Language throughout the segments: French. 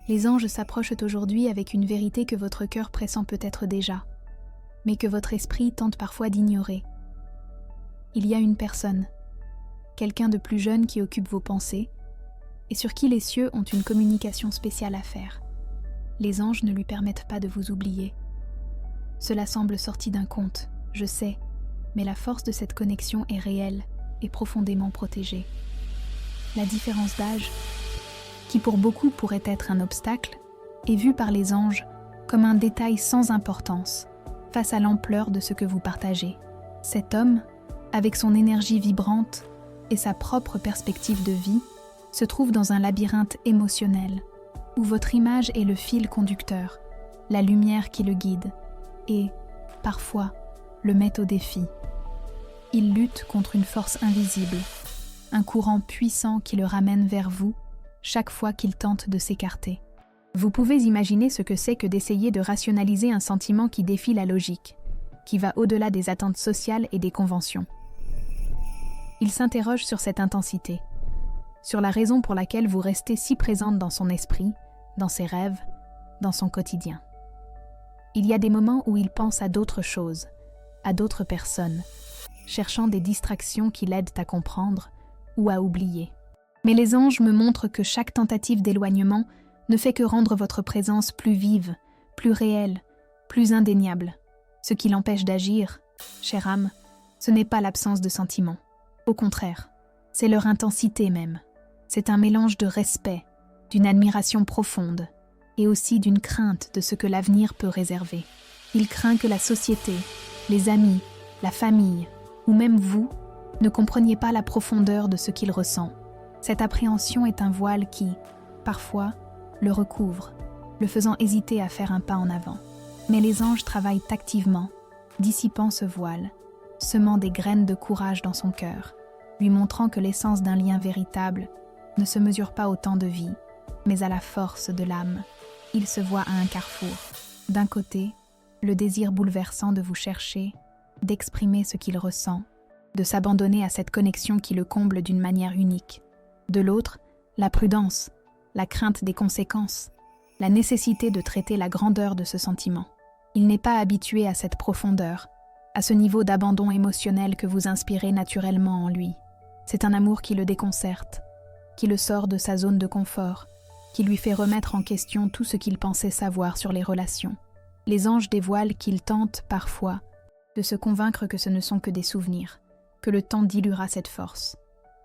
Les anges s'approchent aujourd'hui avec une vérité que votre cœur pressent peut-être déjà, mais que votre esprit tente parfois d'ignorer. Il y a une personne, quelqu'un de plus jeune qui occupe vos pensées, et sur qui les cieux ont une communication spéciale à faire. Les anges ne lui permettent pas de vous oublier. Cela semble sorti d'un conte, je sais, mais la force de cette connexion est réelle et profondément protégée. La différence d'âge, qui pour beaucoup pourrait être un obstacle, est vue par les anges comme un détail sans importance face à l'ampleur de ce que vous partagez. Cet homme, avec son énergie vibrante et sa propre perspective de vie, se trouve dans un labyrinthe émotionnel où votre image est le fil conducteur, la lumière qui le guide et, parfois, le met au défi. Il lutte contre une force invisible, un courant puissant qui le ramène vers vous chaque fois qu'il tente de s'écarter. Vous pouvez imaginer ce que c'est que d'essayer de rationaliser un sentiment qui défie la logique, qui va au-delà des attentes sociales et des conventions. Il s'interroge sur cette intensité, sur la raison pour laquelle vous restez si présente dans son esprit, dans ses rêves, dans son quotidien. Il y a des moments où il pense à d'autres choses, à d'autres personnes, cherchant des distractions qui l'aident à comprendre ou à oublier. Mais les anges me montrent que chaque tentative d'éloignement ne fait que rendre votre présence plus vive, plus réelle, plus indéniable. Ce qui l'empêche d'agir, chère âme, ce n'est pas l'absence de sentiments. Au contraire, c'est leur intensité même. C'est un mélange de respect, d'une admiration profonde et aussi d'une crainte de ce que l'avenir peut réserver. Il craint que la société, les amis, la famille ou même vous ne compreniez pas la profondeur de ce qu'il ressent. Cette appréhension est un voile qui, parfois, le recouvre, le faisant hésiter à faire un pas en avant. Mais les anges travaillent activement, dissipant ce voile, semant des graines de courage dans son cœur, lui montrant que l'essence d'un lien véritable ne se mesure pas au temps de vie, mais à la force de l'âme. Il se voit à un carrefour. D'un côté, le désir bouleversant de vous chercher, d'exprimer ce qu'il ressent, de s'abandonner à cette connexion qui le comble d'une manière unique. De l'autre, la prudence, la crainte des conséquences, la nécessité de traiter la grandeur de ce sentiment. Il n'est pas habitué à cette profondeur, à ce niveau d'abandon émotionnel que vous inspirez naturellement en lui. C'est un amour qui le déconcerte, qui le sort de sa zone de confort, qui lui fait remettre en question tout ce qu'il pensait savoir sur les relations. Les anges dévoilent qu'il tente, parfois, de se convaincre que ce ne sont que des souvenirs, que le temps diluera cette force.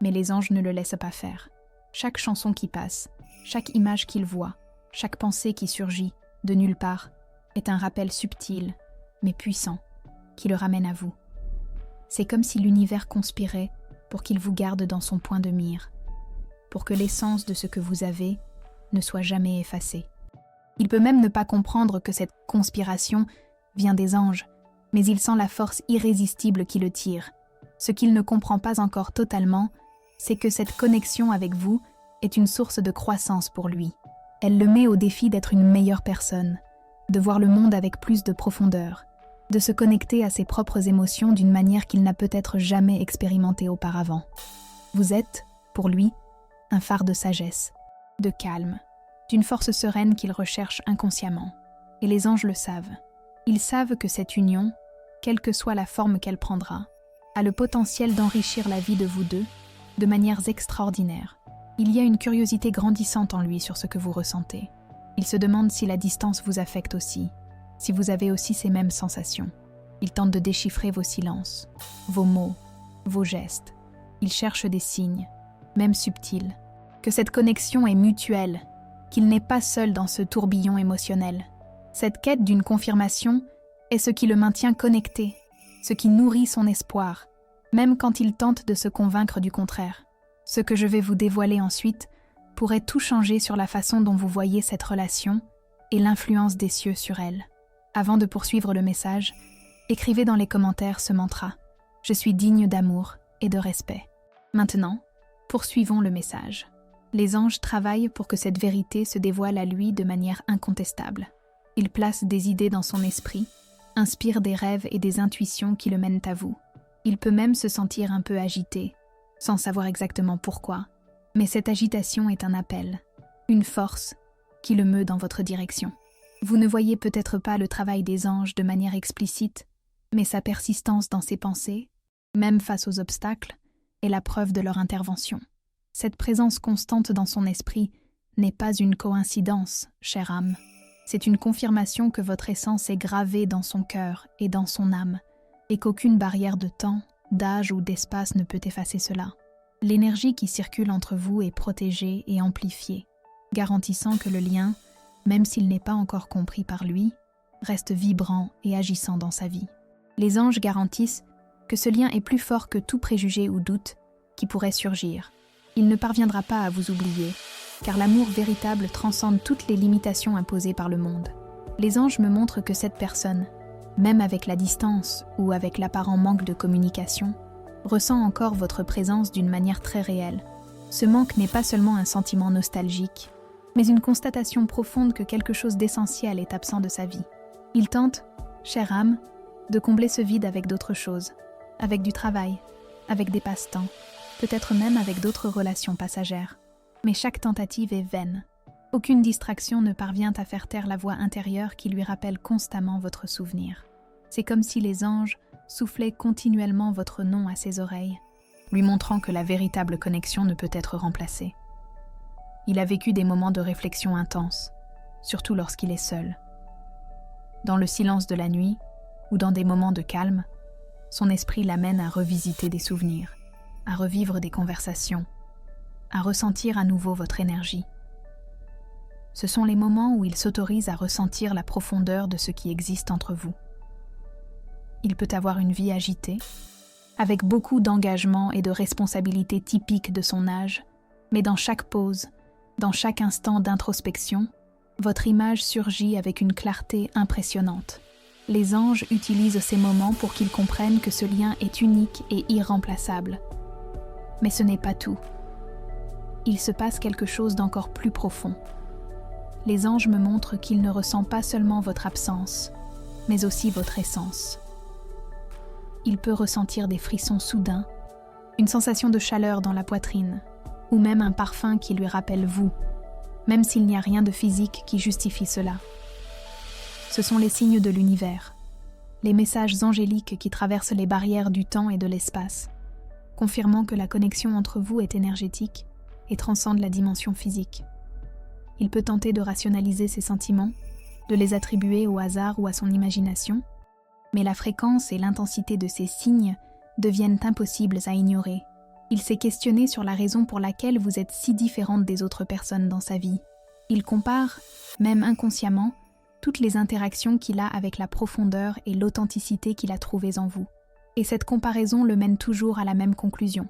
Mais les anges ne le laissent pas faire. Chaque chanson qui passe, chaque image qu'il voit, chaque pensée qui surgit, de nulle part, est un rappel subtil, mais puissant, qui le ramène à vous. C'est comme si l'univers conspirait pour qu'il vous garde dans son point de mire, pour que l'essence de ce que vous avez ne soit jamais effacée. Il peut même ne pas comprendre que cette conspiration vient des anges, mais il sent la force irrésistible qui le tire. Ce qu'il ne comprend pas encore totalement, c'est que cette connexion avec vous est une source de croissance pour lui. Elle le met au défi d'être une meilleure personne, de voir le monde avec plus de profondeur, de se connecter à ses propres émotions d'une manière qu'il n'a peut-être jamais expérimentée auparavant. Vous êtes, pour lui, un phare de sagesse, de calme, d'une force sereine qu'il recherche inconsciemment. Et les anges le savent. Ils savent que cette union, quelle que soit la forme qu'elle prendra, a le potentiel d'enrichir la vie de vous deux de manières extraordinaires. Il y a une curiosité grandissante en lui sur ce que vous ressentez. Il se demande si la distance vous affecte aussi, si vous avez aussi ces mêmes sensations. Il tente de déchiffrer vos silences, vos mots, vos gestes. Il cherche des signes, même subtils, que cette connexion est mutuelle, qu'il n'est pas seul dans ce tourbillon émotionnel. Cette quête d'une confirmation est ce qui le maintient connecté, ce qui nourrit son espoir, même quand il tente de se convaincre du contraire. Ce que je vais vous dévoiler ensuite pourrait tout changer sur la façon dont vous voyez cette relation et l'influence des cieux sur elle. Avant de poursuivre le message, écrivez dans les commentaires ce mantra « Je suis digne d'amour et de respect ». Maintenant, poursuivons le message. Les anges travaillent pour que cette vérité se dévoile à lui de manière incontestable. Ils placent des idées dans son esprit, inspirent des rêves et des intuitions qui le mènent à vous. Il peut même se sentir un peu agité, sans savoir exactement pourquoi. Mais cette agitation est un appel, une force qui le meut dans votre direction. Vous ne voyez peut-être pas le travail des anges de manière explicite, mais sa persistance dans ses pensées, même face aux obstacles, est la preuve de leur intervention. Cette présence constante dans son esprit n'est pas une coïncidence, chère âme. C'est une confirmation que votre essence est gravée dans son cœur et dans son âme, et qu'aucune barrière de temps, d'âge ou d'espace ne peut effacer cela. L'énergie qui circule entre vous est protégée et amplifiée, garantissant que le lien, même s'il n'est pas encore compris par lui, reste vibrant et agissant dans sa vie. Les anges garantissent que ce lien est plus fort que tout préjugé ou doute qui pourrait surgir. Il ne parviendra pas à vous oublier, car l'amour véritable transcende toutes les limitations imposées par le monde. Les anges me montrent que cette personne, même avec la distance ou avec l'apparent manque de communication, ressent encore votre présence d'une manière très réelle. Ce manque n'est pas seulement un sentiment nostalgique, mais une constatation profonde que quelque chose d'essentiel est absent de sa vie. Il tente, chère âme, de combler ce vide avec d'autres choses, avec du travail, avec des passe-temps, peut-être même avec d'autres relations passagères. Mais chaque tentative est vaine. Aucune distraction ne parvient à faire taire la voix intérieure qui lui rappelle constamment votre souvenir. C'est comme si les anges soufflaient continuellement votre nom à ses oreilles, lui montrant que la véritable connexion ne peut être remplacée. Il a vécu des moments de réflexion intenses, surtout lorsqu'il est seul. Dans le silence de la nuit, ou dans des moments de calme, son esprit l'amène à revisiter des souvenirs, à revivre des conversations, à ressentir à nouveau votre énergie. Ce sont les moments où il s'autorise à ressentir la profondeur de ce qui existe entre vous. Il peut avoir une vie agitée, avec beaucoup d'engagement et de responsabilités typiques de son âge, mais dans chaque pause, dans chaque instant d'introspection, votre image surgit avec une clarté impressionnante. Les anges utilisent ces moments pour qu'ils comprennent que ce lien est unique et irremplaçable. Mais ce n'est pas tout. Il se passe quelque chose d'encore plus profond. Les anges me montrent qu'ils ne ressentent pas seulement votre absence, mais aussi votre essence. Il peut ressentir des frissons soudains, une sensation de chaleur dans la poitrine, ou même un parfum qui lui rappelle vous, même s'il n'y a rien de physique qui justifie cela. Ce sont les signes de l'univers, les messages angéliques qui traversent les barrières du temps et de l'espace, confirmant que la connexion entre vous est énergétique et transcende la dimension physique. Il peut tenter de rationaliser ses sentiments, de les attribuer au hasard ou à son imagination, mais la fréquence et l'intensité de ces signes deviennent impossibles à ignorer. Il s'est questionné sur la raison pour laquelle vous êtes si différente des autres personnes dans sa vie. Il compare, même inconsciemment, toutes les interactions qu'il a avec la profondeur et l'authenticité qu'il a trouvées en vous. Et cette comparaison le mène toujours à la même conclusion.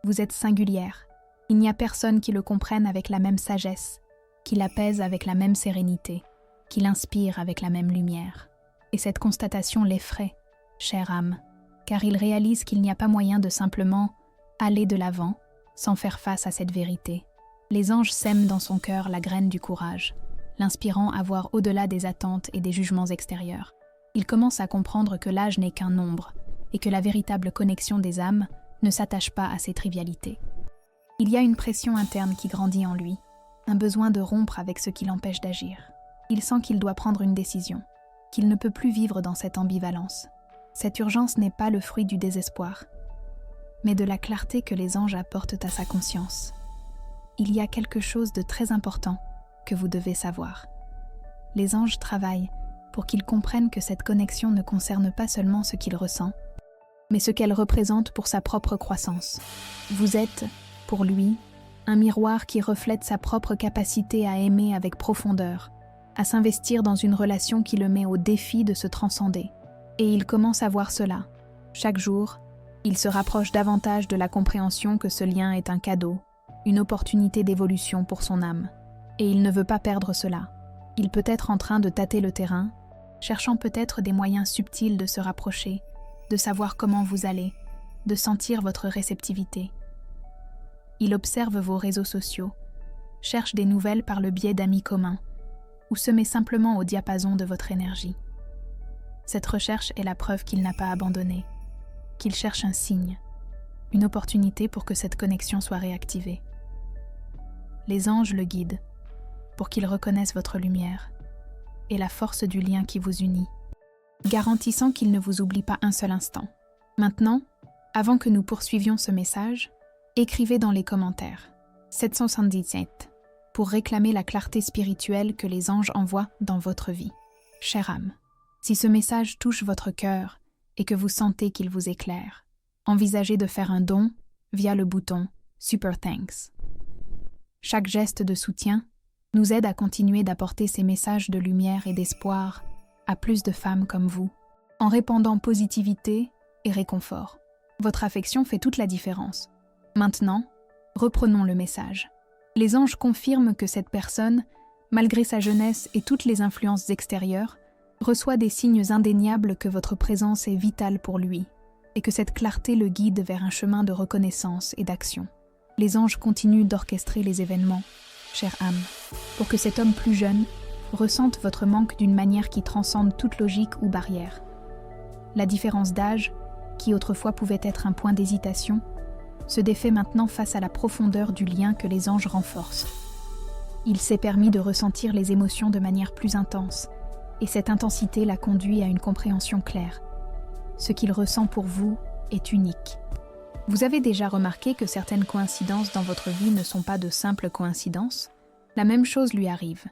Vous êtes singulière. Il n'y a personne qui le comprenne avec la même sagesse, qui l'apaise avec la même sérénité, qui l'inspire avec la même lumière. Et cette constatation l'effraie, chère âme, car il réalise qu'il n'y a pas moyen de simplement aller de l'avant sans faire face à cette vérité. Les anges sèment dans son cœur la graine du courage, l'inspirant à voir au-delà des attentes et des jugements extérieurs. Il commence à comprendre que l'âge n'est qu'un nombre et que la véritable connexion des âmes ne s'attache pas à ces trivialités. Il y a une pression interne qui grandit en lui, un besoin de rompre avec ce qui l'empêche d'agir. Il sent qu'il doit prendre une décision, qu'il ne peut plus vivre dans cette ambivalence. Cette urgence n'est pas le fruit du désespoir, mais de la clarté que les anges apportent à sa conscience. Il y a quelque chose de très important que vous devez savoir. Les anges travaillent pour qu'il comprenne que cette connexion ne concerne pas seulement ce qu'il ressent, mais ce qu'elle représente pour sa propre croissance. Vous êtes, pour lui, un miroir qui reflète sa propre capacité à aimer avec profondeur, à s'investir dans une relation qui le met au défi de se transcender. Et il commence à voir cela. Chaque jour, il se rapproche davantage de la compréhension que ce lien est un cadeau, une opportunité d'évolution pour son âme. Et il ne veut pas perdre cela. Il peut être en train de tâter le terrain, cherchant peut-être des moyens subtils de se rapprocher, de savoir comment vous allez, de sentir votre réceptivité. Il observe vos réseaux sociaux, cherche des nouvelles par le biais d'amis communs, ou se met simplement au diapason de votre énergie. Cette recherche est la preuve qu'il n'a pas abandonné, qu'il cherche un signe, une opportunité pour que cette connexion soit réactivée. Les anges le guident, pour qu'ils reconnaissent votre lumière et la force du lien qui vous unit, garantissant qu'ils ne vous oublient pas un seul instant. Maintenant, avant que nous poursuivions ce message, écrivez dans les commentaires 777 pour réclamer la clarté spirituelle que les anges envoient dans votre vie. Chère âme, si ce message touche votre cœur et que vous sentez qu'il vous éclaire, envisagez de faire un don via le bouton Super Thanks. Chaque geste de soutien nous aide à continuer d'apporter ces messages de lumière et d'espoir à plus de femmes comme vous, en répandant positivité et réconfort. Votre affection fait toute la différence. Maintenant, reprenons le message. Les anges confirment que cette personne, malgré sa jeunesse et toutes les influences extérieures, reçoit des signes indéniables que votre présence est vitale pour lui et que cette clarté le guide vers un chemin de reconnaissance et d'action. Les anges continuent d'orchestrer les événements, chère âme, pour que cet homme plus jeune ressente votre manque d'une manière qui transcende toute logique ou barrière. La différence d'âge, qui autrefois pouvait être un point d'hésitation, se défait maintenant face à la profondeur du lien que les anges renforcent. Il s'est permis de ressentir les émotions de manière plus intense, et cette intensité l'a conduit à une compréhension claire. Ce qu'il ressent pour vous est unique. Vous avez déjà remarqué que certaines coïncidences dans votre vie ne sont pas de simples coïncidences? La même chose lui arrive.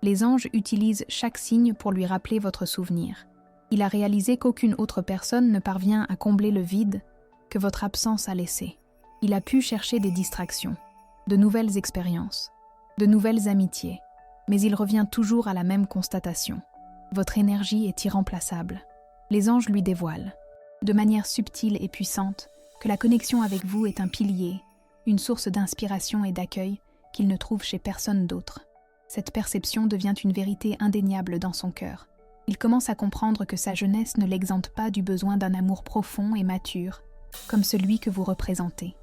Les anges utilisent chaque signe pour lui rappeler votre souvenir. Il a réalisé qu'aucune autre personne ne parvient à combler le vide que votre absence a laissé. Il a pu chercher des distractions, de nouvelles expériences, de nouvelles amitiés, mais il revient toujours à la même constatation. Votre énergie est irremplaçable. Les anges lui dévoilent, de manière subtile et puissante, que la connexion avec vous est un pilier, une source d'inspiration et d'accueil qu'il ne trouve chez personne d'autre. Cette perception devient une vérité indéniable dans son cœur. Il commence à comprendre que sa jeunesse ne l'exempte pas du besoin d'un amour profond et mature, comme celui que vous représentez.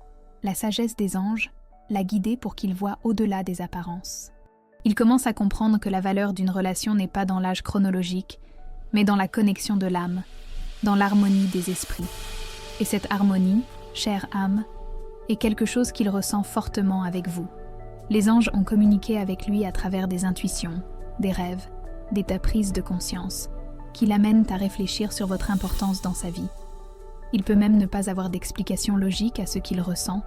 La sagesse des anges l'a guidé pour qu'il voie au-delà des apparences. Il commence à comprendre que la valeur d'une relation n'est pas dans l'âge chronologique, mais dans la connexion de l'âme, dans l'harmonie des esprits. Et cette harmonie, chère âme, est quelque chose qu'il ressent fortement avec vous. Les anges ont communiqué avec lui à travers des intuitions, des rêves, des prises de conscience, qui l'amènent à réfléchir sur votre importance dans sa vie. Il peut même ne pas avoir d'explication logique à ce qu'il ressent,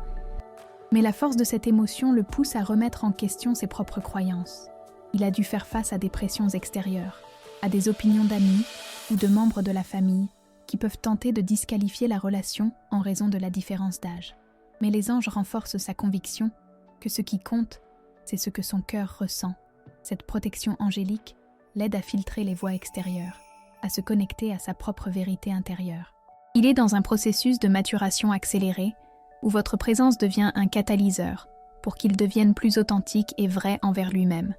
mais la force de cette émotion le pousse à remettre en question ses propres croyances. Il a dû faire face à des pressions extérieures, à des opinions d'amis ou de membres de la famille qui peuvent tenter de disqualifier la relation en raison de la différence d'âge. Mais les anges renforcent sa conviction que ce qui compte, c'est ce que son cœur ressent. Cette protection angélique l'aide à filtrer les voix extérieures, à se connecter à sa propre vérité intérieure. Il est dans un processus de maturation accéléré où votre présence devient un catalyseur pour qu'il devienne plus authentique et vrai envers lui-même.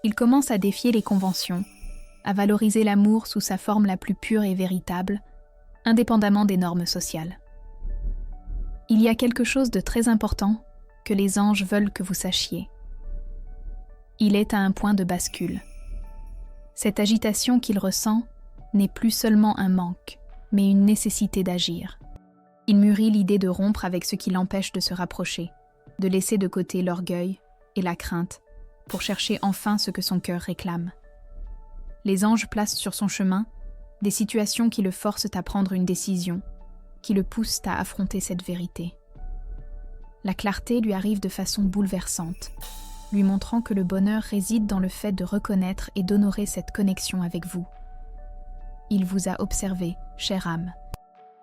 Il commence à défier les conventions, à valoriser l'amour sous sa forme la plus pure et véritable, indépendamment des normes sociales. Il y a quelque chose de très important que les anges veulent que vous sachiez. Il est à un point de bascule. Cette agitation qu'il ressent n'est plus seulement un manque, mais une nécessité d'agir. Il mûrit l'idée de rompre avec ce qui l'empêche de se rapprocher, de laisser de côté l'orgueil et la crainte pour chercher enfin ce que son cœur réclame. Les anges placent sur son chemin des situations qui le forcent à prendre une décision, qui le poussent à affronter cette vérité. La clarté lui arrive de façon bouleversante, lui montrant que le bonheur réside dans le fait de reconnaître et d'honorer cette connexion avec vous. Il vous a observé, chère âme,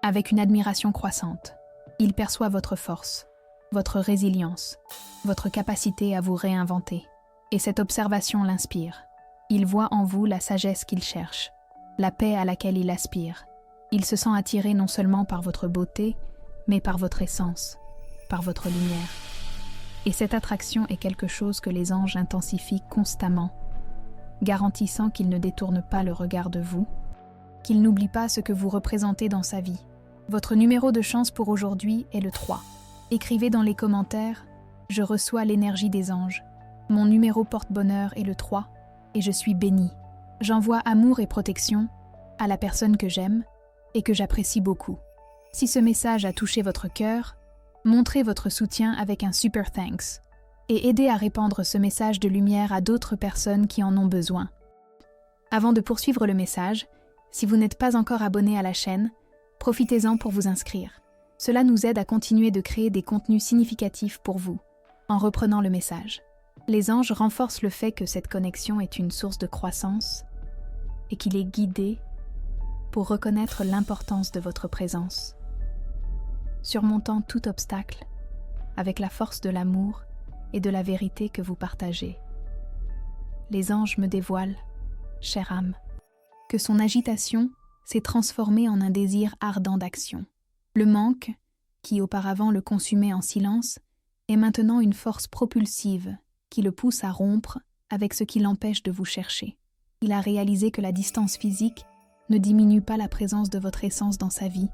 avec une admiration croissante. Il perçoit votre force, votre résilience, votre capacité à vous réinventer. Et cette observation l'inspire. Il voit en vous la sagesse qu'il cherche, la paix à laquelle il aspire. Il se sent attiré non seulement par votre beauté, mais par votre essence, par votre lumière. Et cette attraction est quelque chose que les anges intensifient constamment, garantissant qu'ils ne détournent pas le regard de vous, qu'ils n'oublient pas ce que vous représentez dans sa vie. Votre numéro de chance pour aujourd'hui est le 3. Écrivez dans les commentaires « Je reçois l'énergie des anges ». Mon numéro porte-bonheur est le 3 et je suis bénie. J'envoie amour et protection à la personne que j'aime et que j'apprécie beaucoup. Si ce message a touché votre cœur, montrez votre soutien avec un super thanks et aider à répandre ce message de lumière à d'autres personnes qui en ont besoin. Avant de poursuivre le message, si vous n'êtes pas encore abonné à la chaîne, profitez-en pour vous inscrire. Cela nous aide à continuer de créer des contenus significatifs pour vous, en reprenant le message. Les anges renforcent le fait que cette connexion est une source de croissance et qu'il est guidé pour reconnaître l'importance de votre présence. Surmontant tout obstacle avec la force de l'amour et de la vérité que vous partagez. Les anges me dévoilent, chère âme, que son agitation s'est transformée en un désir ardent d'action. Le manque, qui auparavant le consumait en silence, est maintenant une force propulsive qui le pousse à rompre avec ce qui l'empêche de vous chercher. Il a réalisé que la distance physique ne diminue pas la présence de votre essence dans sa vie,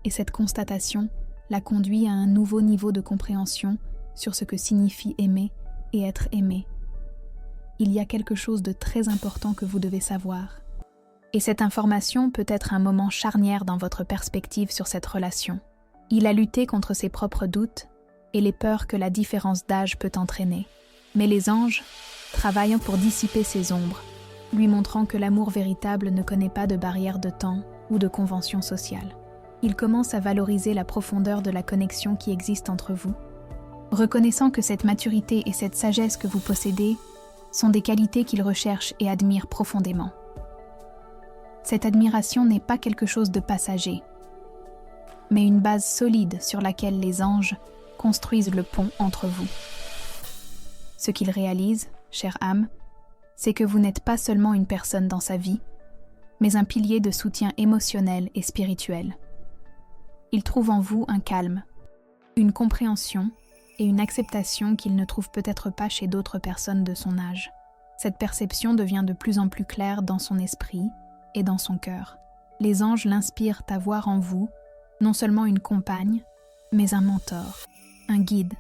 et cette constatation l'a conduit à un nouveau niveau de compréhension sur ce que signifie aimer et être aimé. Il y a quelque chose de très important que vous devez savoir. Et cette information peut être un moment charnière dans votre perspective sur cette relation. Il a lutté contre ses propres doutes et les peurs que la différence d'âge peut entraîner. Mais les anges travaillent pour dissiper ces ombres, lui montrant que l'amour véritable ne connaît pas de barrière de temps ou de convention sociale. Il commence à valoriser la profondeur de la connexion qui existe entre vous, reconnaissant que cette maturité et cette sagesse que vous possédez sont des qualités qu'il recherche et admire profondément. Cette admiration n'est pas quelque chose de passager, mais une base solide sur laquelle les anges construisent le pont entre vous. Ce qu'ils réalisent, chère âme, c'est que vous n'êtes pas seulement une personne dans sa vie, mais un pilier de soutien émotionnel et spirituel. Ils trouvent en vous un calme, une compréhension et une acceptation qu'ils ne trouvent peut-être pas chez d'autres personnes de son âge. Cette perception devient de plus en plus claire dans son esprit et dans son cœur. Les anges l'inspirent à voir en vous non seulement une compagne, mais un mentor, un guide,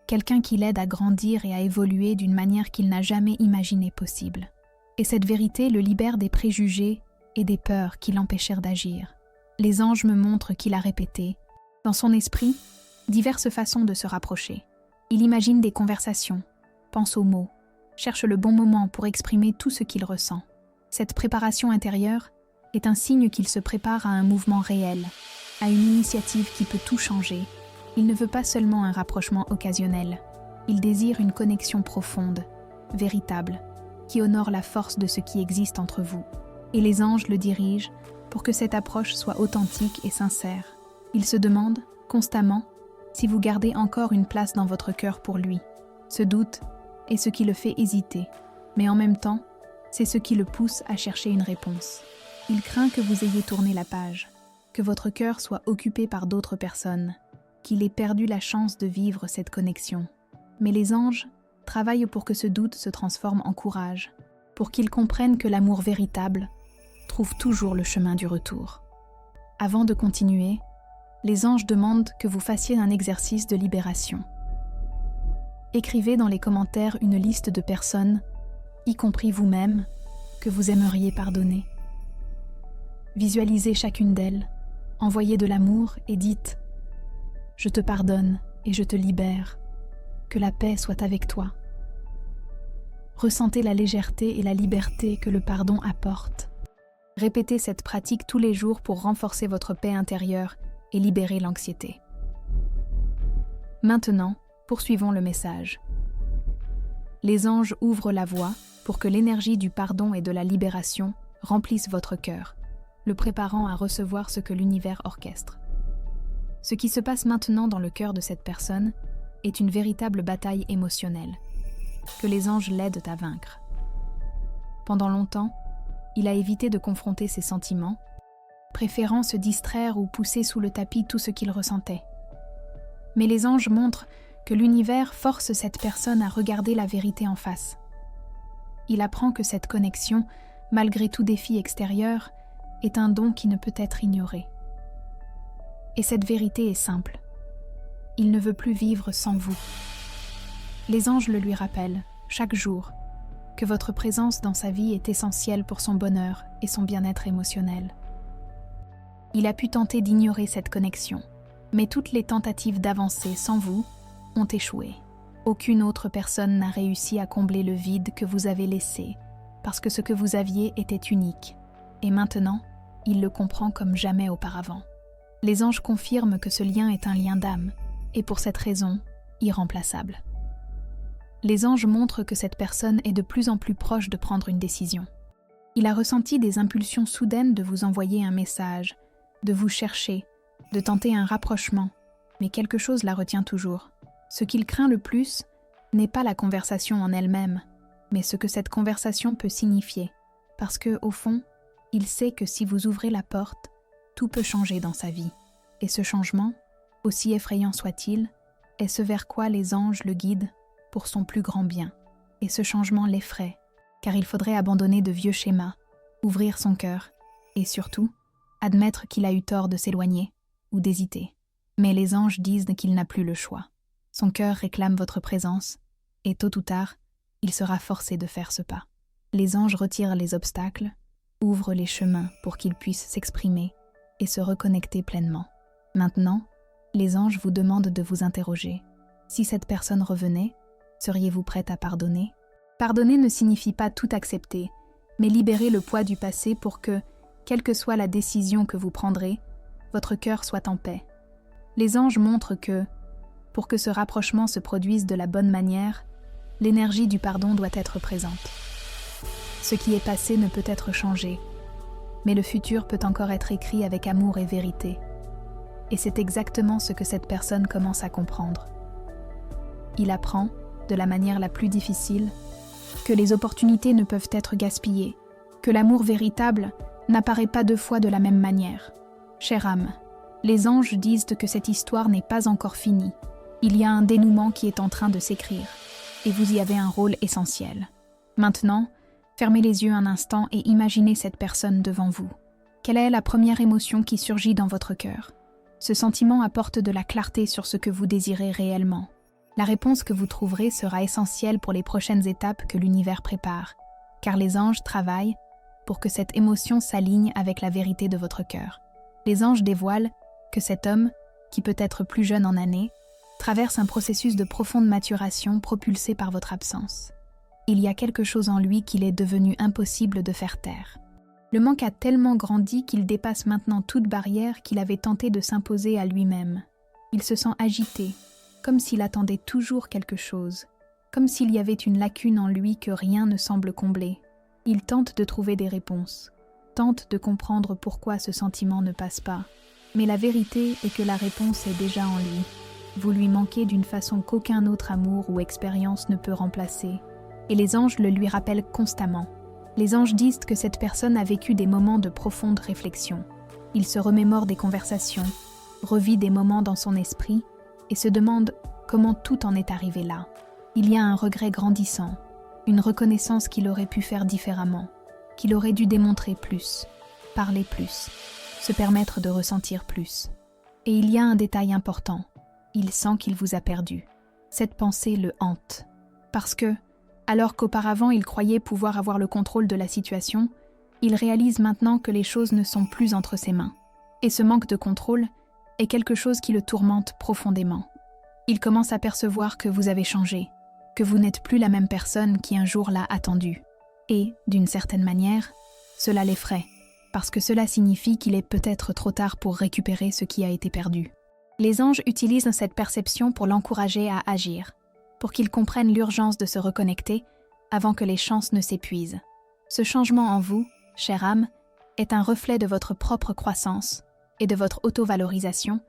quelqu'un qui l'aide à grandir et à évoluer d'une manière qu'il n'a jamais imaginée possible. Et cette vérité le libère des préjugés et des peurs qui l'empêchèrent d'agir. Les anges me montrent qu'il a répété, dans son esprit, diverses façons de se rapprocher. Il imagine des conversations, pense aux mots, cherche le bon moment pour exprimer tout ce qu'il ressent. Cette préparation intérieure est un signe qu'il se prépare à un mouvement réel, à une initiative qui peut tout changer. Il ne veut pas seulement un rapprochement occasionnel, il désire une connexion profonde, véritable, qui honore la force de ce qui existe entre vous. Et les anges le dirigent pour que cette approche soit authentique et sincère. Il se demande, constamment, si vous gardez encore une place dans votre cœur pour lui. Ce doute est ce qui le fait hésiter, mais en même temps, c'est ce qui le pousse à chercher une réponse. Il craint que vous ayez tourné la page, que votre cœur soit occupé par d'autres personnes, qu'il ait perdu la chance de vivre cette connexion. Mais les anges travaillent pour que ce doute se transforme en courage, pour qu'il comprenne que l'amour véritable trouve toujours le chemin du retour. Avant de continuer, les anges demandent que vous fassiez un exercice de libération. Écrivez dans les commentaires une liste de personnes, y compris vous-même, que vous aimeriez pardonner. Visualisez chacune d'elles, envoyez de l'amour et dites « Je te pardonne et je te libère, que la paix soit avec toi ». Ressentez la légèreté et la liberté que le pardon apporte. Répétez cette pratique tous les jours pour renforcer votre paix intérieure et libérer l'anxiété. Maintenant, poursuivons le message. Les anges ouvrent la voie pour que l'énergie du pardon et de la libération remplisse votre cœur, le préparant à recevoir ce que l'univers orchestre. Ce qui se passe maintenant dans le cœur de cette personne est une véritable bataille émotionnelle, que les anges l'aident à vaincre. Pendant longtemps, il a évité de confronter ses sentiments, préférant se distraire ou pousser sous le tapis tout ce qu'il ressentait. Mais les anges montrent que l'univers force cette personne à regarder la vérité en face. Il apprend que cette connexion, malgré tout défi extérieur, est un don qui ne peut être ignoré. Et cette vérité est simple. Il ne veut plus vivre sans vous. Les anges le lui rappellent, chaque jour, que votre présence dans sa vie est essentielle pour son bonheur et son bien-être émotionnel. Il a pu tenter d'ignorer cette connexion, mais toutes les tentatives d'avancer sans vous ont échoué. Aucune autre personne n'a réussi à combler le vide que vous avez laissé, parce que ce que vous aviez était unique. Et maintenant, il le comprend comme jamais auparavant. Les anges confirment que ce lien est un lien d'âme, et pour cette raison, irremplaçable. Les anges montrent que cette personne est de plus en plus proche de prendre une décision. Il a ressenti des impulsions soudaines de vous envoyer un message, de vous chercher, de tenter un rapprochement, mais quelque chose la retient toujours. Ce qu'il craint le plus n'est pas la conversation en elle-même, mais ce que cette conversation peut signifier, parce que, au fond, il sait que si vous ouvrez la porte, tout peut changer dans sa vie. Et ce changement, aussi effrayant soit-il, est ce vers quoi les anges le guident pour son plus grand bien. Et ce changement l'effraie, car il faudrait abandonner de vieux schémas, ouvrir son cœur, et surtout, admettre qu'il a eu tort de s'éloigner ou d'hésiter. Mais les anges disent qu'il n'a plus le choix. Son cœur réclame votre présence, et tôt ou tard, il sera forcé de faire ce pas. Les anges retirent les obstacles, ouvrent les chemins pour qu'il puisse s'exprimer et se reconnecter pleinement. Maintenant, les anges vous demandent de vous interroger. Si cette personne revenait, seriez-vous prête à pardonner? Pardonner ne signifie pas tout accepter, mais libérer le poids du passé pour que, quelle que soit la décision que vous prendrez, votre cœur soit en paix. Les anges montrent que, pour que ce rapprochement se produise de la bonne manière, l'énergie du pardon doit être présente. Ce qui est passé ne peut être changé, mais le futur peut encore être écrit avec amour et vérité. Et c'est exactement ce que cette personne commence à comprendre. Il apprend, de la manière la plus difficile, que les opportunités ne peuvent être gaspillées, que l'amour véritable n'apparaît pas deux fois de la même manière. Chère âme, les anges disent que cette histoire n'est pas encore finie. Il y a un dénouement qui est en train de s'écrire, et vous y avez un rôle essentiel. Maintenant, fermez les yeux un instant et imaginez cette personne devant vous. Quelle est la première émotion qui surgit dans votre cœur? Ce sentiment apporte de la clarté sur ce que vous désirez réellement. La réponse que vous trouverez sera essentielle pour les prochaines étapes que l'univers prépare, car les anges travaillent pour que cette émotion s'aligne avec la vérité de votre cœur. Les anges dévoilent que cet homme, qui peut être plus jeune en années, traverse un processus de profonde maturation propulsé par votre absence. Il y a quelque chose en lui qu'il est devenu impossible de faire taire. Le manque a tellement grandi qu'il dépasse maintenant toute barrière qu'il avait tenté de s'imposer à lui-même. Il se sent agité, comme s'il attendait toujours quelque chose, comme s'il y avait une lacune en lui que rien ne semble combler. Il tente de trouver des réponses, tente de comprendre pourquoi ce sentiment ne passe pas. Mais la vérité est que la réponse est déjà en lui. Vous lui manquez d'une façon qu'aucun autre amour ou expérience ne peut remplacer. Et les anges le lui rappellent constamment. Les anges disent que cette personne a vécu des moments de profonde réflexion. Il se remémore des conversations, revit des moments dans son esprit et se demande comment tout en est arrivé là. Il y a un regret grandissant, une reconnaissance qu'il aurait pu faire différemment, qu'il aurait dû démontrer plus, parler plus, se permettre de ressentir plus. Et il y a un détail important. Il sent qu'il vous a perdu. Cette pensée le hante. Parce que, alors qu'auparavant il croyait pouvoir avoir le contrôle de la situation, il réalise maintenant que les choses ne sont plus entre ses mains. Et ce manque de contrôle est quelque chose qui le tourmente profondément. Il commence à percevoir que vous avez changé, que vous n'êtes plus la même personne qui un jour l'a attendu. Et, d'une certaine manière, cela l'effraie, parce que cela signifie qu'il est peut-être trop tard pour récupérer ce qui a été perdu. Les anges utilisent cette perception pour l'encourager à agir, pour qu'il comprenne l'urgence de se reconnecter avant que les chances ne s'épuisent. Ce changement en vous, chère âme, est un reflet de votre propre croissance et de votre auto-valorisation,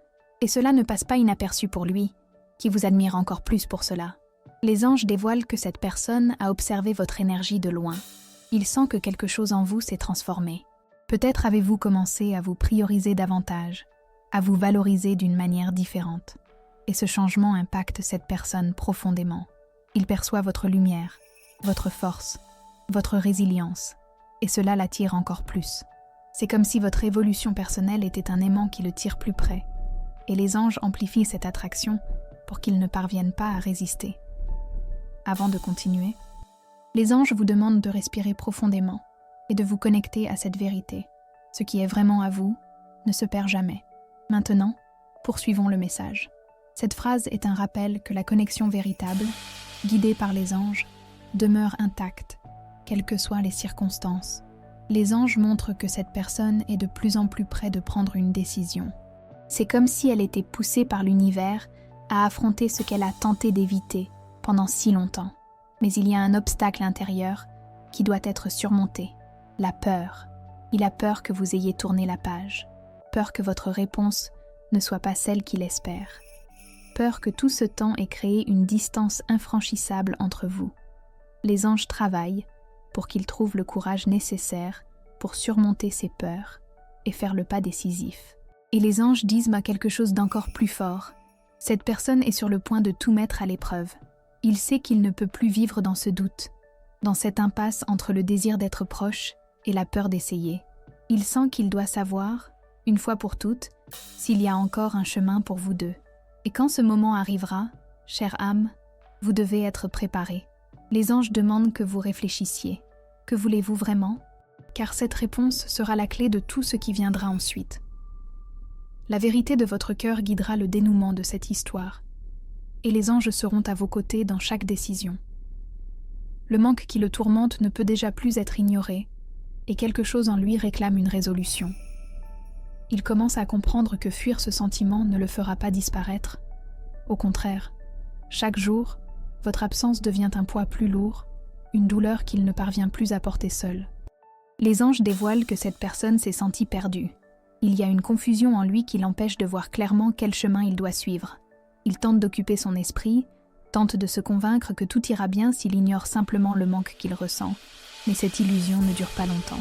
et cela ne passe pas inaperçu pour lui, qui vous admire encore plus pour cela. Les anges dévoilent que cette personne a observé votre énergie de loin. Il sent que quelque chose en vous s'est transformé. Peut-être avez-vous commencé à vous prioriser davantage, à vous valoriser d'une manière différente. Et ce changement impacte cette personne profondément. Il perçoit votre lumière, votre force, votre résilience, et cela l'attire encore plus. C'est comme si votre évolution personnelle était un aimant qui le tire plus près, et les anges amplifient cette attraction pour qu'ils ne parviennent pas à résister. Avant de continuer, les anges vous demandent de respirer profondément et de vous connecter à cette vérité. Ce qui est vraiment à vous ne se perd jamais. Maintenant, poursuivons le message. Cette phrase est un rappel que la connexion véritable, guidée par les anges, demeure intacte, quelles que soient les circonstances. Les anges montrent que cette personne est de plus en plus près de prendre une décision. C'est comme si elle était poussée par l'univers à affronter ce qu'elle a tenté d'éviter pendant si longtemps. Mais il y a un obstacle intérieur qui doit être surmonté, la peur. Il a peur que vous ayez tourné la page, peur que votre réponse ne soit pas celle qu'il espère, peur que tout ce temps ait créé une distance infranchissable entre vous. Les anges travaillent pour qu'il trouve le courage nécessaire pour surmonter ses peurs et faire le pas décisif. Et les anges disent quelque chose d'encore plus fort. Cette personne est sur le point de tout mettre à l'épreuve. Il sait qu'il ne peut plus vivre dans ce doute, dans cette impasse entre le désir d'être proche et la peur d'essayer. Il sent qu'il doit savoir, une fois pour toutes, s'il y a encore un chemin pour vous deux. Et quand ce moment arrivera, chère âme, vous devez être préparée. Les anges demandent que vous réfléchissiez. Que voulez-vous vraiment? Car cette réponse sera la clé de tout ce qui viendra ensuite. La vérité de votre cœur guidera le dénouement de cette histoire, et les anges seront à vos côtés dans chaque décision. Le manque qui le tourmente ne peut déjà plus être ignoré, et quelque chose en lui réclame une résolution. Il commence à comprendre que fuir ce sentiment ne le fera pas disparaître. Au contraire, chaque jour, votre absence devient un poids plus lourd, une douleur qu'il ne parvient plus à porter seul. Les anges dévoilent que cette personne s'est sentie perdue. Il y a une confusion en lui qui l'empêche de voir clairement quel chemin il doit suivre. Il tente d'occuper son esprit, tente de se convaincre que tout ira bien s'il ignore simplement le manque qu'il ressent. Mais cette illusion ne dure pas longtemps.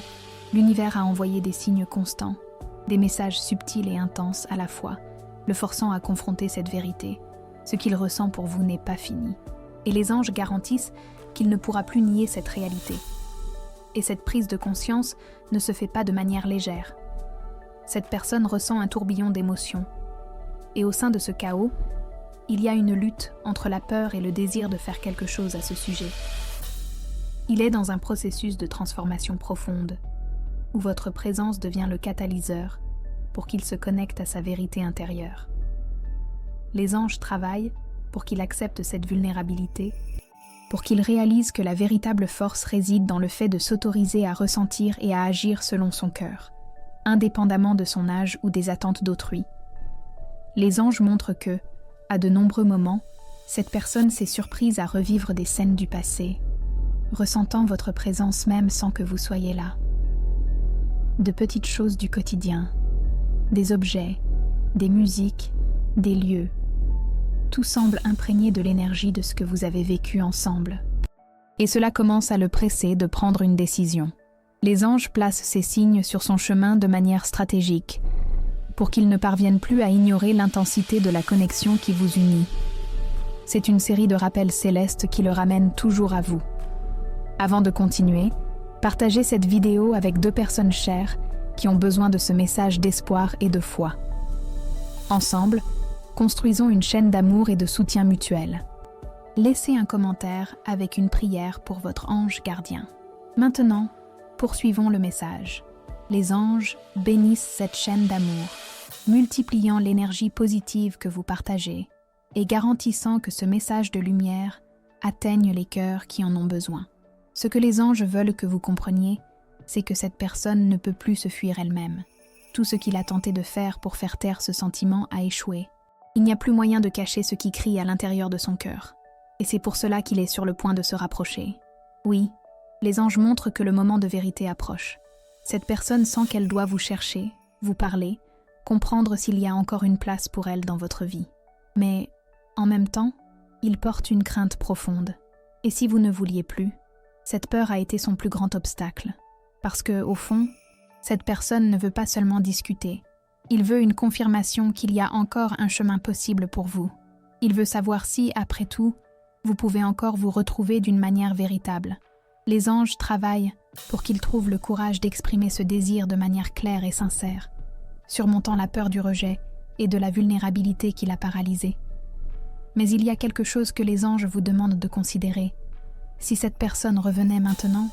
L'univers a envoyé des signes constants, des messages subtils et intenses à la fois, le forçant à confronter cette vérité. Ce qu'il ressent pour vous n'est pas fini. Et les anges garantissent qu'il ne pourra plus nier cette réalité. Et cette prise de conscience ne se fait pas de manière légère. Cette personne ressent un tourbillon d'émotions. Et au sein de ce chaos, il y a une lutte entre la peur et le désir de faire quelque chose à ce sujet. Il est dans un processus de transformation profonde, où votre présence devient le catalyseur pour qu'il se connecte à sa vérité intérieure. Les anges travaillent pour qu'il accepte cette vulnérabilité, pour qu'il réalise que la véritable force réside dans le fait de s'autoriser à ressentir et à agir selon son cœur, indépendamment de son âge ou des attentes d'autrui. Les anges montrent que, à de nombreux moments, cette personne s'est surprise à revivre des scènes du passé, ressentant votre présence même sans que vous soyez là. De petites choses du quotidien, des objets, des musiques, des lieux, tout semble imprégné de l'énergie de ce que vous avez vécu ensemble. Et cela commence à le presser de prendre une décision. Les anges placent ces signes sur son chemin de manière stratégique, pour qu'il ne parvienne plus à ignorer l'intensité de la connexion qui vous unit. C'est une série de rappels célestes qui le ramènent toujours à vous. Avant de continuer, partagez cette vidéo avec 2 personnes chères qui ont besoin de ce message d'espoir et de foi. Ensemble, construisons une chaîne d'amour et de soutien mutuel. Laissez un commentaire avec une prière pour votre ange gardien. Maintenant, poursuivons le message. Les anges bénissent cette chaîne d'amour, multipliant l'énergie positive que vous partagez et garantissant que ce message de lumière atteigne les cœurs qui en ont besoin. Ce que les anges veulent que vous compreniez, c'est que cette personne ne peut plus se fuir elle-même. Tout ce qu'il a tenté de faire pour faire taire ce sentiment a échoué. Il n'y a plus moyen de cacher ce qui crie à l'intérieur de son cœur. Et c'est pour cela qu'il est sur le point de se rapprocher. Oui, les anges montrent que le moment de vérité approche. Cette personne sent qu'elle doit vous chercher, vous parler, comprendre s'il y a encore une place pour elle dans votre vie. Mais, en même temps, il porte une crainte profonde. Et si vous ne vouliez plus, cette peur a été son plus grand obstacle. Parce que, au fond, cette personne ne veut pas seulement discuter. Il veut une confirmation qu'il y a encore un chemin possible pour vous. Il veut savoir si, après tout, vous pouvez encore vous retrouver d'une manière véritable. Les anges travaillent pour qu'il trouve le courage d'exprimer ce désir de manière claire et sincère, surmontant la peur du rejet et de la vulnérabilité qui l'a paralysé. Mais il y a quelque chose que les anges vous demandent de considérer. Si cette personne revenait maintenant,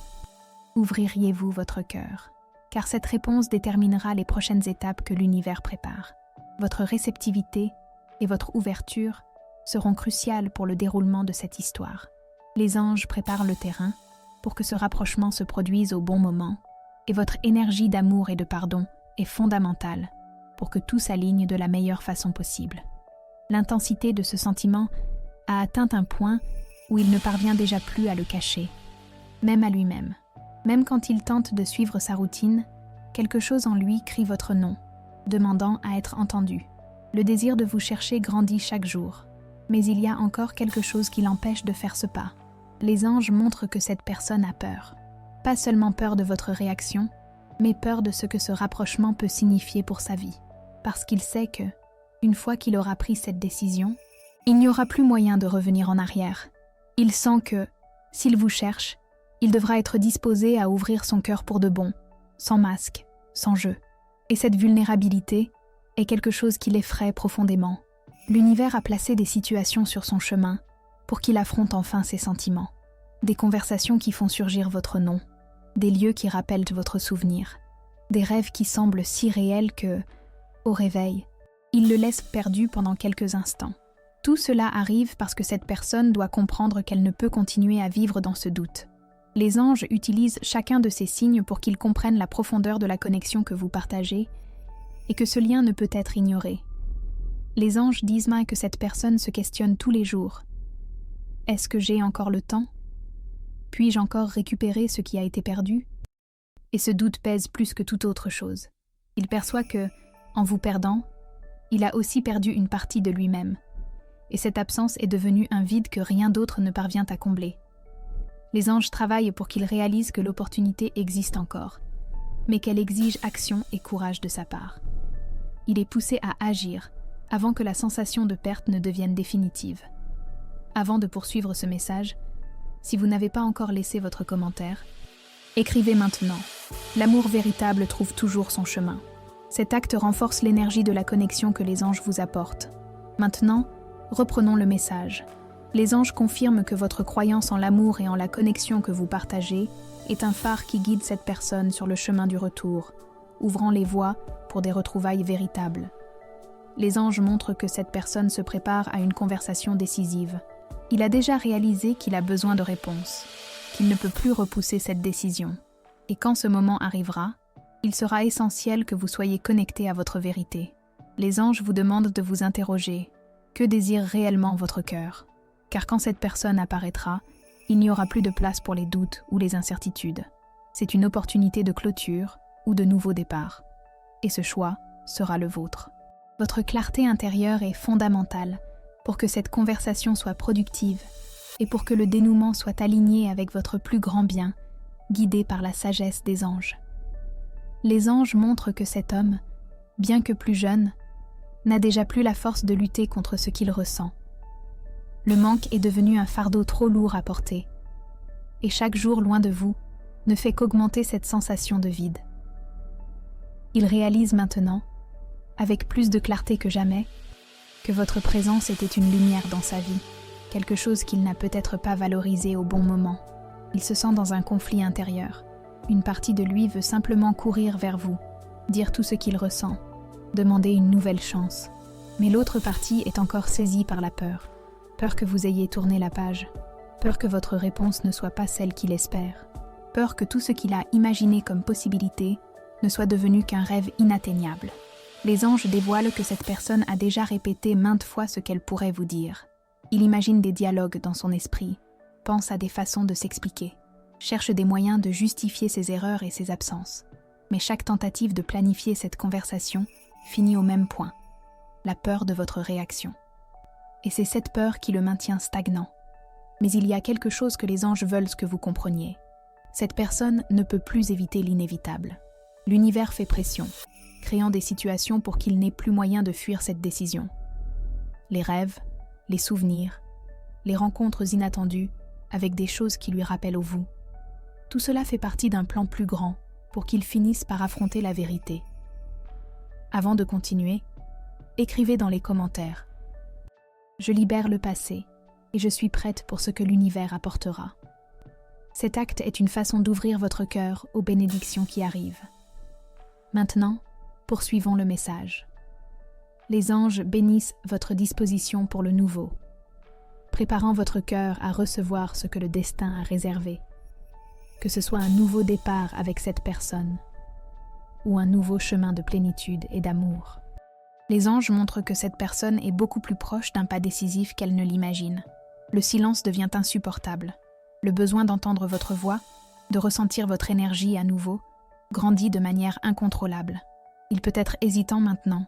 ouvririez-vous votre cœur ? Car cette réponse déterminera les prochaines étapes que l'univers prépare. Votre réceptivité et votre ouverture seront cruciales pour le déroulement de cette histoire. Les anges préparent le terrain pour que ce rapprochement se produise au bon moment, et votre énergie d'amour et de pardon est fondamentale pour que tout s'aligne de la meilleure façon possible. L'intensité de ce sentiment a atteint un point où il ne parvient déjà plus à le cacher, même à lui-même. Même quand il tente de suivre sa routine, quelque chose en lui crie votre nom, demandant à être entendu. Le désir de vous chercher grandit chaque jour, mais il y a encore quelque chose qui l'empêche de faire ce pas. Les anges montrent que cette personne a peur. Pas seulement peur de votre réaction, mais peur de ce que ce rapprochement peut signifier pour sa vie. Parce qu'il sait que, une fois qu'il aura pris cette décision, il n'y aura plus moyen de revenir en arrière. Il sent que, s'il vous cherche, il devra être disposé à ouvrir son cœur pour de bon, sans masque, sans jeu. Et cette vulnérabilité est quelque chose qui l'effraie profondément. L'univers a placé des situations sur son chemin pour qu'il affronte enfin ses sentiments. Des conversations qui font surgir votre nom, des lieux qui rappellent votre souvenir, des rêves qui semblent si réels que, au réveil, il le laisse perdu pendant quelques instants. Tout cela arrive parce que cette personne doit comprendre qu'elle ne peut continuer à vivre dans ce doute. Les anges utilisent chacun de ces signes pour qu'ils comprennent la profondeur de la connexion que vous partagez et que ce lien ne peut être ignoré. Les anges disent que cette personne se questionne tous les jours. Est-ce que j'ai encore le temps? Puis-je encore récupérer ce qui a été perdu? Et ce doute pèse plus que toute autre chose. Il perçoit que, en vous perdant, il a aussi perdu une partie de lui-même. Et cette absence est devenue un vide que rien d'autre ne parvient à combler. Les anges travaillent pour qu'il réalise que l'opportunité existe encore, mais qu'elle exige action et courage de sa part. Il est poussé à agir avant que la sensation de perte ne devienne définitive. Avant de poursuivre ce message, si vous n'avez pas encore laissé votre commentaire, écrivez maintenant. L'amour véritable trouve toujours son chemin. Cet acte renforce l'énergie de la connexion que les anges vous apportent. Maintenant, reprenons le message. Les anges confirment que votre croyance en l'amour et en la connexion que vous partagez est un phare qui guide cette personne sur le chemin du retour, ouvrant les voies pour des retrouvailles véritables. Les anges montrent que cette personne se prépare à une conversation décisive. Il a déjà réalisé qu'il a besoin de réponses, qu'il ne peut plus repousser cette décision. Et quand ce moment arrivera, il sera essentiel que vous soyez connecté à votre vérité. Les anges vous demandent de vous interroger. Que désire réellement votre cœur? Car quand cette personne apparaîtra, il n'y aura plus de place pour les doutes ou les incertitudes. C'est une opportunité de clôture ou de nouveau départ. Et ce choix sera le vôtre. Votre clarté intérieure est fondamentale pour que cette conversation soit productive et pour que le dénouement soit aligné avec votre plus grand bien, guidé par la sagesse des anges. Les anges montrent que cet homme, bien que plus jeune, n'a déjà plus la force de lutter contre ce qu'il ressent. Le manque est devenu un fardeau trop lourd à porter, et chaque jour loin de vous ne fait qu'augmenter cette sensation de vide. Il réalise maintenant, avec plus de clarté que jamais, que votre présence était une lumière dans sa vie, quelque chose qu'il n'a peut-être pas valorisé au bon moment. Il se sent dans un conflit intérieur. Une partie de lui veut simplement courir vers vous, dire tout ce qu'il ressent, demander une nouvelle chance. Mais l'autre partie est encore saisie par la peur. Peur que vous ayez tourné la page. Peur que votre réponse ne soit pas celle qu'il espère. Peur que tout ce qu'il a imaginé comme possibilité ne soit devenu qu'un rêve inatteignable. Les anges dévoilent que cette personne a déjà répété maintes fois ce qu'elle pourrait vous dire. Il imagine des dialogues dans son esprit, pense à des façons de s'expliquer, cherche des moyens de justifier ses erreurs et ses absences. Mais chaque tentative de planifier cette conversation finit au même point, la peur de votre réaction. Et c'est cette peur qui le maintient stagnant. Mais il y a quelque chose que les anges veulent que vous compreniez. Cette personne ne peut plus éviter l'inévitable. L'univers fait pression, créant des situations pour qu'il n'ait plus moyen de fuir cette décision. Les rêves, les souvenirs, les rencontres inattendues avec des choses qui lui rappellent vous. Tout cela fait partie d'un plan plus grand pour qu'il finisse par affronter la vérité. Avant de continuer, écrivez dans les commentaires. Je libère le passé et je suis prête pour ce que l'univers apportera. Cet acte est une façon d'ouvrir votre cœur aux bénédictions qui arrivent. Maintenant, poursuivons le message. Les anges bénissent votre disposition pour le nouveau, préparant votre cœur à recevoir ce que le destin a réservé, que ce soit un nouveau départ avec cette personne ou un nouveau chemin de plénitude et d'amour. Les anges montrent que cette personne est beaucoup plus proche d'un pas décisif qu'elle ne l'imagine. Le silence devient insupportable. Le besoin d'entendre votre voix, de ressentir votre énergie à nouveau, grandit de manière incontrôlable. Il peut être hésitant maintenant,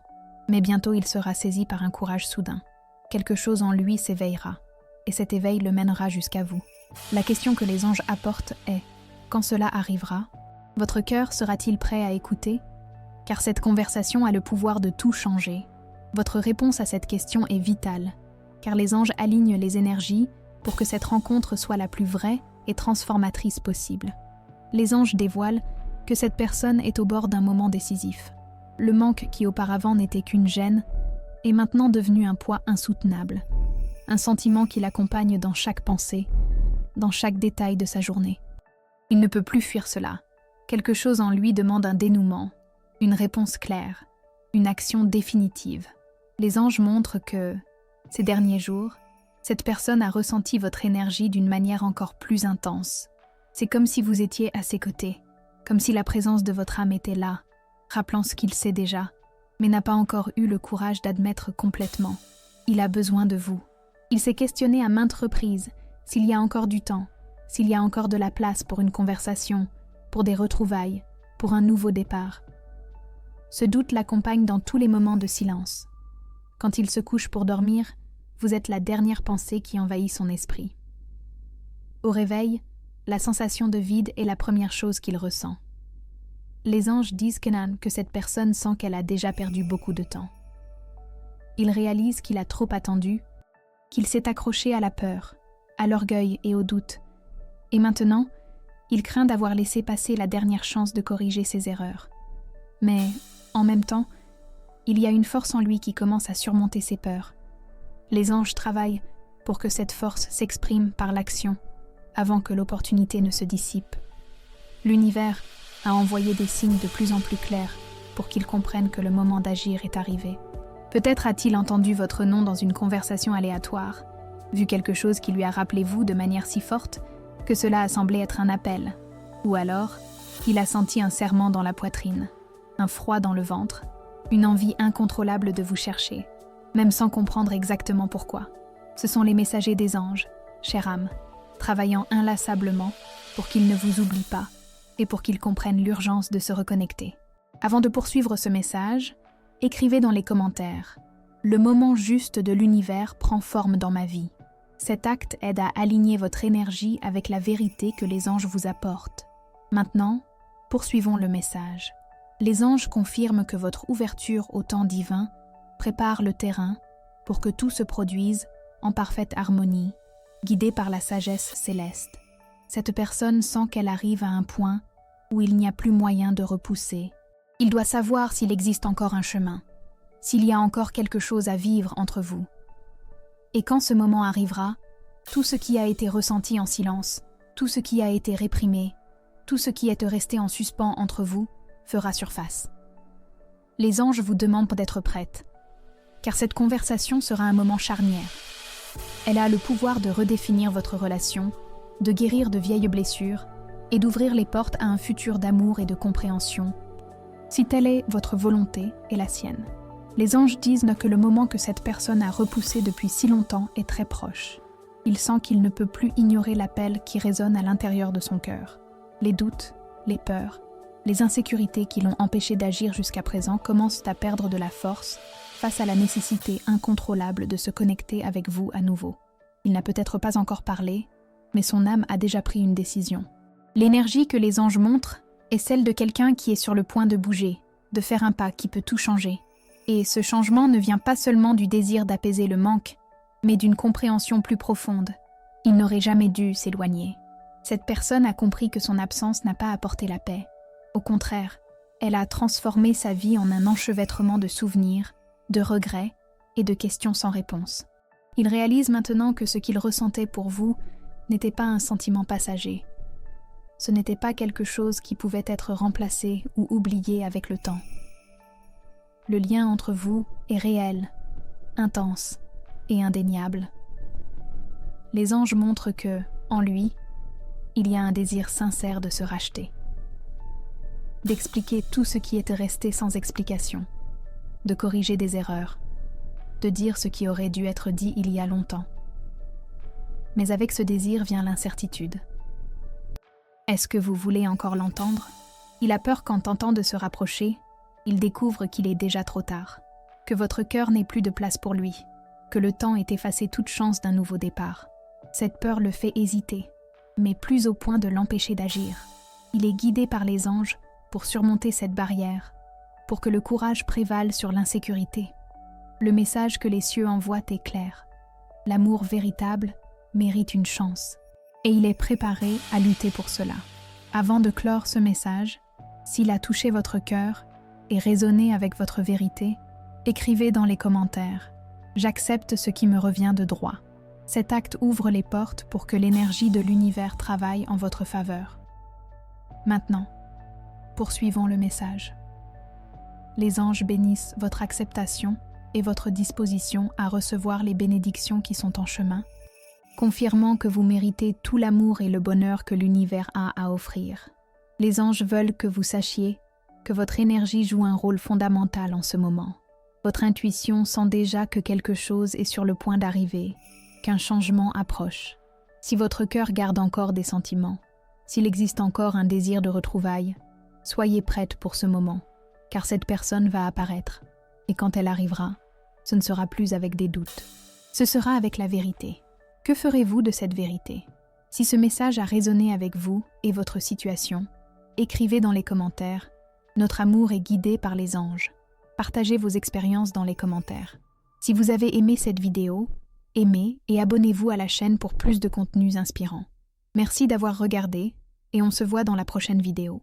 mais bientôt il sera saisi par un courage soudain. Quelque chose en lui s'éveillera, et cet éveil le mènera jusqu'à vous. La question que les anges apportent est, quand cela arrivera, votre cœur sera-t-il prêt à écouter ? Car cette conversation a le pouvoir de tout changer. Votre réponse à cette question est vitale, car les anges alignent les énergies pour que cette rencontre soit la plus vraie et transformatrice possible. Les anges dévoilent que cette personne est au bord d'un moment décisif. Le manque qui auparavant n'était qu'une gêne est maintenant devenu un poids insoutenable, un sentiment qui l'accompagne dans chaque pensée, dans chaque détail de sa journée. Il ne peut plus fuir cela. Quelque chose en lui demande un dénouement, une réponse claire, une action définitive. Les anges montrent que, ces derniers jours, cette personne a ressenti votre énergie d'une manière encore plus intense. C'est comme si vous étiez à ses côtés, comme si la présence de votre âme était là, rappelant ce qu'il sait déjà, mais n'a pas encore eu le courage d'admettre complètement. Il a besoin de vous. Il s'est questionné à maintes reprises s'il y a encore du temps, s'il y a encore de la place pour une conversation, pour des retrouvailles, pour un nouveau départ. Ce doute l'accompagne dans tous les moments de silence. Quand il se couche pour dormir, vous êtes la dernière pensée qui envahit son esprit. Au réveil, la sensation de vide est la première chose qu'il ressent. Les anges disent que cette personne sent qu'elle a déjà perdu beaucoup de temps. Il réalise qu'il a trop attendu, qu'il s'est accroché à la peur, à l'orgueil et au doute, et maintenant, il craint d'avoir laissé passer la dernière chance de corriger ses erreurs. Mais, en même temps, il y a une force en lui qui commence à surmonter ses peurs. Les anges travaillent pour que cette force s'exprime par l'action, avant que l'opportunité ne se dissipe. L'univers a envoyé des signes de plus en plus clairs pour qu'il comprenne que le moment d'agir est arrivé. Peut-être a-t-il entendu votre nom dans une conversation aléatoire, vu quelque chose qui lui a rappelé vous de manière si forte que cela a semblé être un appel. Ou alors, il a senti un serrement dans la poitrine, un froid dans le ventre, une envie incontrôlable de vous chercher, même sans comprendre exactement pourquoi. Ce sont les messagers des anges, chère âme, travaillant inlassablement pour qu'ils ne vous oublient pas et pour qu'ils comprennent l'urgence de se reconnecter. Avant de poursuivre ce message, écrivez dans les commentaires « Le moment juste de l'univers prend forme dans ma vie ». Cet acte aide à aligner votre énergie avec la vérité que les anges vous apportent. Maintenant, poursuivons le message. Les anges confirment que votre ouverture au temps divin prépare le terrain pour que tout se produise en parfaite harmonie, guidé par la sagesse céleste. Cette personne sent qu'elle arrive à un point où il n'y a plus moyen de repousser. Il doit savoir s'il existe encore un chemin, s'il y a encore quelque chose à vivre entre vous. Et quand ce moment arrivera, tout ce qui a été ressenti en silence, tout ce qui a été réprimé, tout ce qui est resté en suspens entre vous, fera surface. Les anges vous demandent d'être prête, car cette conversation sera un moment charnière. Elle a le pouvoir de redéfinir votre relation, de guérir de vieilles blessures et d'ouvrir les portes à un futur d'amour et de compréhension, si telle est votre volonté et la sienne. Les anges disent que le moment que cette personne a repoussé depuis si longtemps est très proche. Il sent qu'il ne peut plus ignorer l'appel qui résonne à l'intérieur de son cœur. Les doutes, les peurs, les insécurités qui l'ont empêché d'agir jusqu'à présent commencent à perdre de la force face à la nécessité incontrôlable de se connecter avec vous à nouveau. Il n'a peut-être pas encore parlé, mais son âme a déjà pris une décision. L'énergie que les anges montrent est celle de quelqu'un qui est sur le point de bouger, de faire un pas qui peut tout changer. Et ce changement ne vient pas seulement du désir d'apaiser le manque, mais d'une compréhension plus profonde. Il n'aurait jamais dû s'éloigner. Cette personne a compris que son absence n'a pas apporté la paix. Au contraire, elle a transformé sa vie en un enchevêtrement de souvenirs, de regrets et de questions sans réponse. Il réalise maintenant que ce qu'il ressentait pour vous n'était pas un sentiment passager. Ce n'était pas quelque chose qui pouvait être remplacé ou oublié avec le temps. le lien entre vous est réel, intense et indéniable. Les anges montrent que, en lui, il y a un désir sincère de se racheter, d'expliquer tout ce qui était resté sans explication, de corriger des erreurs, de dire ce qui aurait dû être dit il y a longtemps. Mais avec ce désir vient l'incertitude. Est-ce que vous voulez encore l'entendre? Il a peur qu'en tentant de se rapprocher, il découvre qu'il est déjà trop tard, que votre cœur n'ait plus de place pour lui, que le temps ait effacé toute chance d'un nouveau départ. Cette peur le fait hésiter, mais plus au point de l'empêcher d'agir. Il est guidé par les anges pour surmonter cette barrière, pour que le courage prévale sur l'insécurité. Le message que les cieux envoient est clair. L'amour véritable mérite une chance, et il est préparé à lutter pour cela. Avant de clore ce message, s'il a touché votre cœur et résonné avec votre vérité, écrivez dans les commentaires « J'accepte ce qui me revient de droit ». Cet acte ouvre les portes pour que l'énergie de l'univers travaille en votre faveur. Maintenant, poursuivons le message. Les anges bénissent votre acceptation et votre disposition à recevoir les bénédictions qui sont en chemin, confirmant que vous méritez tout l'amour et le bonheur que l'univers a à offrir. Les anges veulent que vous sachiez que votre énergie joue un rôle fondamental en ce moment. Votre intuition sent déjà que quelque chose est sur le point d'arriver, qu'un changement approche. Si votre cœur garde encore des sentiments, s'il existe encore un désir de retrouvailles, soyez prête pour ce moment, car cette personne va apparaître, et quand elle arrivera, ce ne sera plus avec des doutes. Ce sera avec la vérité. Que ferez-vous de cette vérité? Si ce message a résonné avec vous et votre situation, écrivez dans les commentaires « Notre amour est guidé par les anges ». Partagez vos expériences dans les commentaires. Si vous avez aimé cette vidéo, aimez et abonnez-vous à la chaîne pour plus de contenus inspirants. Merci d'avoir regardé et on se voit dans la prochaine vidéo.